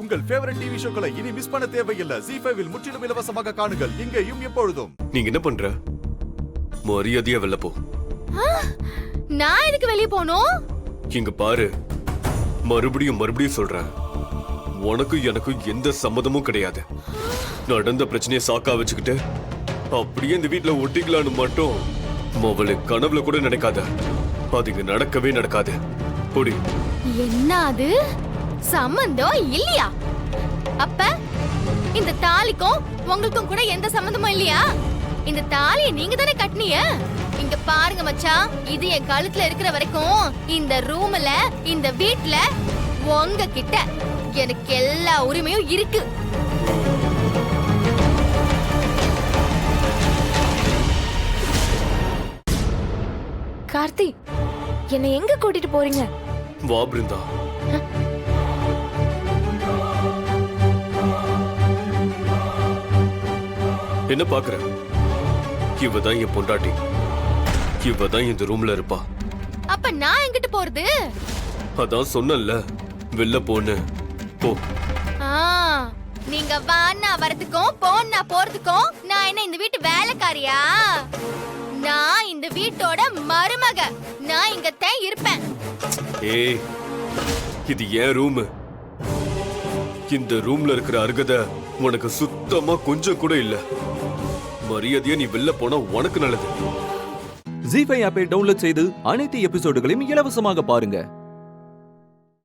உங்கள் favourite TV ஷோக்களை இனி miss பண்ண தேவையில்லை. ZEE5 இல் முற்றிலும் இலவசமாக காணுங்கள். இங்கேயும் எப்பொழுதும். நீங்க என்ன பண்ற? மரியாதையா வெளில போ. நான் எதுக்கு வெளிய போணும்? இங்க பாரு, மறுபடியும் சொல்றேன், உனக்கும் எனக்கும் எந்த சம்மதமும் கிடையாது. நடந்த பிரச்சனையை சாக்கா வச்சுக்கிட்டு அப்படியே இந்த வீட்டுல ஒட்டிக்கலான்னு மட்டும் அவளை கனவுல கூட நினைக்காத. அது இங்க நடக்கவே நடக்காது. பொடி. என்ன அது? சம்பந்தம் இல்லையா? அப்ப இந்த தாலிக்கும் உங்களுக்கும் கூட எந்த சம்பந்தமும் இல்லையா? இந்த தாலியை நீங்க தானே கட்டினீங்க. இங்க பாருங்க மச்சான், இது என் கழுத்துல இருக்கிற வரைக்கும் இந்த ரூம்ல இந்த வீட்ல உங்ககிட்ட எனக்கு எல்லா உரிமையும் இருக்கு. கார்த்தி, என்னை எங்க கூட்டிட்டு போறீங்க? வா பிருந்தா. என்ன பாக்குற? இவதான் என் பொண்டாட்டி. இவதான் இந்த ரூம்ல இருப்பா. அப்ப நான் எங்கிட்டு போறது? அதான் சொன்னல, வெளில போன்னு. போ. நீங்க வான்னா வரதுக்கும் போன்னா போறதுக்கும் நான் என்ன இந்த வீட்டு வேலைக்காரியா? நான் இந்த வீட்டோட மருமக. நான் இங்கத்தான் இருப்பேன். ஏய், இது ஏன் ரூம். இந்த ரூம்ல இருக்கிற அருகதை உனக்கு சுத்தமா கொஞ்சம் கூட இல்ல. மரியாதையா நீ வெளில போனா உனக்கு நல்லது. ZEE5 ஆப்பை டவுன்லோட் செய்து அனைத்து எபிசோடுகளையும் இலவசமாக பாருங்க.